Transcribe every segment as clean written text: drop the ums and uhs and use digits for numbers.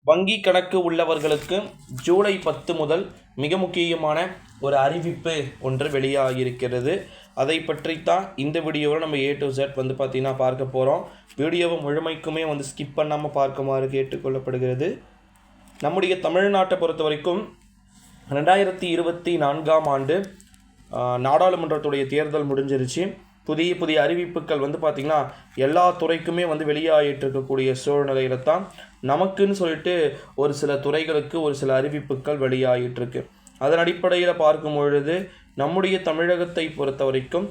வங்கி கணக்கு உள்ளவர்களுக்கு ஜூலை 10 முதல் மிக முக்கியமான ஒரு அறிவிப்பு ஒன்று வெளியாகியிருக்கிறது. அதை பற்றித்தான் இந்த வீடியோவில் நம்ம A to Z பார்த்திங்கன்னா பார்க்க போகிறோம். வீடியோவை முழுமைக்குமே ஸ்கிப் பண்ணாமல் பார்க்குமாறு கேட்டுக்கொள்ளப்படுகிறது. நம்முடைய தமிழ்நாட்டை பொறுத்த வரைக்கும் 2024ஆம் ஆண்டு நாடாளுமன்றத்துடைய தேர்தல் முடிஞ்சிருச்சு. புதிய அறிவிப்புகள் பார்த்திங்கன்னா எல்லா துறைக்குமே வெளியாகிட்டு இருக்கக்கூடிய சூழ்நிலையில் தான் நமக்குன்னு சொல்லிட்டு ஒரு சில துறைகளுக்கு ஒரு சில அறிவிப்புகள் வெளியாகிட்டுருக்கு. அதன் அடிப்படையில் பார்க்கும் பொழுது நம்முடைய தமிழகத்தை பொறுத்த வரைக்கும்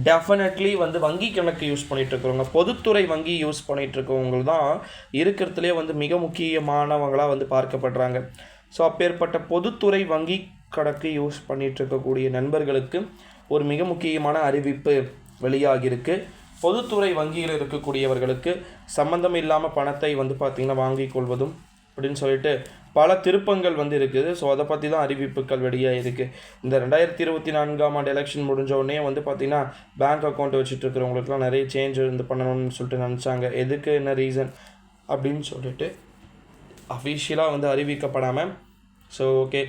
டெஃபினெட்லி வங்கி கணக்கு யூஸ் பண்ணிகிட்ருக்கிறவங்க, பொதுத்துறை வங்கி யூஸ் பண்ணிகிட்ருக்கவங்க தான் இருக்கிறதுலே மிக முக்கியமானவங்களாக பார்க்கப்படுறாங்க. ஸோ அப்பேற்பட்ட பொதுத்துறை வங்கி கணக்கு யூஸ் பண்ணிகிட்ருக்கக்கூடிய நண்பர்களுக்கு ஒரு மிக முக்கியமான அறிவிப்பு வெளியாகியிருக்கு. பொதுத்துறை வங்கியில் இருக்கக்கூடியவர்களுக்கு சம்மந்தம் இல்லாமல் பணத்தை பார்த்திங்கன்னா வாங்கிக் கொள்வதும் அப்படின்னு சொல்லிட்டு பல திருப்பங்கள் இருக்குது. ஸோ அதை பற்றி தான் அறிவிப்புகள் வெளியாகிருக்கு. இந்த 2024ஆம் ஆண்டு எலெக்ஷன் முடிஞ்ச உடனே பார்த்திங்கன்னா பேங்க் அக்கௌண்ட் வச்சுட்டு இருக்கிறவங்களுக்குலாம் நிறைய சேஞ்ச் பண்ணணும்னு சொல்லிட்டு நினச்சாங்க. எதுக்கு என்ன ரீசன் அப்படின்னு சொல்லிட்டு அஃபிஷியலாக அறிவிக்கப்படாமல் ஸோ ஓகே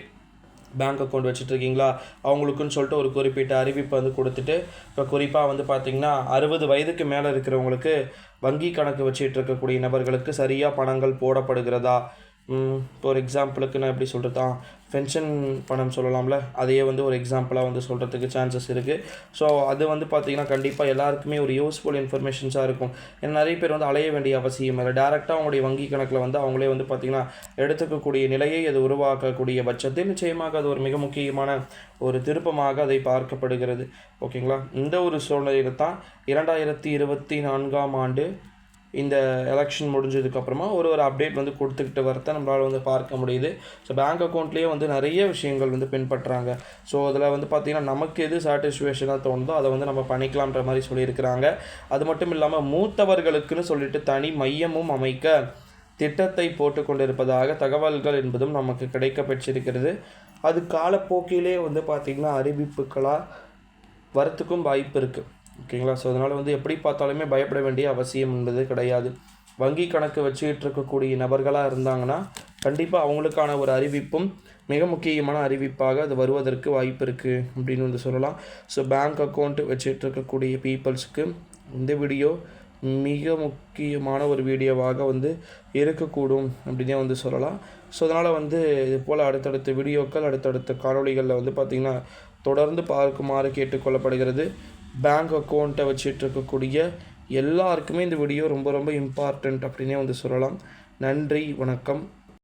பேங்க் அக்கௌண்ட் வச்சுட்ருக்கீங்களா அவங்களுக்குன்னு சொல்லிட்டு ஒரு குறிப்பிட்ட அறிவிப்பை கொடுத்துட்டு இப்போ குறிப்பாக பார்த்திங்கன்னா 60 வயதுக்கு மேலே இருக்கிறவங்களுக்கு வங்கி கணக்கு வச்சுட்டு இருக்கக்கூடிய நபர்களுக்கு சரியாக பணங்கள் போடப்படுகிறதா, ஒரு எக்ஸாம்பிளுக்கு நான் எப்படி சொல்கிறதா பென்ஷன் பணம் சொல்லலாம்ல, அதையே ஒரு எக்ஸாம்பிளாக சொல்கிறதுக்கு சான்சஸ் இருக்குது. ஸோ அது பார்த்திங்கன்னா கண்டிப்பாக எல்லாருக்குமே ஒரு யூஸ்ஃபுல் இன்ஃபர்மேஷன்ஸாக இருக்கும். ஏன்னா நிறைய பேர் அலைய வேண்டிய அவசியம் இல்லை. டேரெக்டாக அவங்களுடைய வங்கி கணக்கில் அவங்களே பார்த்திங்கன்னா எடுத்துக்கக்கூடிய நிலையை அது உருவாக்கக்கூடிய பட்சத்தில் நிச்சயமாக அது ஒரு மிக முக்கியமான ஒரு திருப்பமாக அதை பார்க்கப்படுகிறது. ஓகேங்களா? இந்த ஒரு சூழ்நிலையில் தான் 2024ஆம் ஆண்டு இந்த எலெக்ஷன் முடிஞ்சதுக்கப்புறமா ஒரு அப்டேட் கொடுத்துக்கிட்டு வரத்தை நம்மளால் பார்க்க முடியுது. ஸோ பேங்க் அக்கௌண்ட்லேயே நிறைய விஷயங்கள் பின்பற்றுறாங்க. ஸோ அதில் பார்த்திங்கன்னா நமக்கு எது சாட்டிஸ்ஃபேக்ஷனாக தோணுதோ அதை நம்ம பண்ணிக்கலான்ற மாதிரி சொல்லியிருக்கிறாங்க. அது மட்டும் இல்லாமல் மூத்தவர்களுக்குன்னு சொல்லிட்டு தனி மையமும் அமைக்க திட்டத்தை போட்டு கொண்டிருப்பதாக தகவல்கள் என்பதும் நமக்கு கிடைக்க பெற்றிருக்கிறது. அது காலப்போக்கிலே பார்த்திங்கன்னா அறிவிப்புகளாக வரத்துக்கும் வாய்ப்பு இருக்குது. ஓகேங்களா? ஸோ அதனால் எப்படி பார்த்தாலுமே பயப்பட வேண்டிய அவசியம் என்பது கிடையாது. வங்கி கணக்கு வச்சுக்கிட்டு இருக்கக்கூடிய நபர்களாக இருந்தாங்கன்னா கண்டிப்பாக அவங்களுக்கான ஒரு அறிவிப்பும் மிக முக்கியமான அறிவிப்பாக அது வருவதற்கு வாய்ப்பு இருக்குது அப்படின்னு சொல்லலாம். ஸோ பேங்க் அக்கௌண்ட் வச்சுட்டு இருக்கக்கூடிய பீப்புள்ஸுக்கு இந்த வீடியோ மிக முக்கியமான ஒரு வீடியோவாக இருக்கக்கூடும் அப்படின்னே சொல்லலாம். ஸோ அதனால் இது போல் அடுத்தடுத்த வீடியோக்கள் அடுத்தடுத்த காணொளிகளில் பார்த்திங்கன்னா தொடர்ந்து பார்க்குமாறு கேட்டுக்கொள்ளப்படுகிறது. பேங்க் அக்கௌண்ட்டை வச்சுட்டு இருக்கக்கூடிய எல்லாருக்குமே இந்த வீடியோ ரொம்ப ரொம்ப இம்பார்ட்டண்ட் அப்படின்னே சொல்லலாம். நன்றி, வணக்கம்.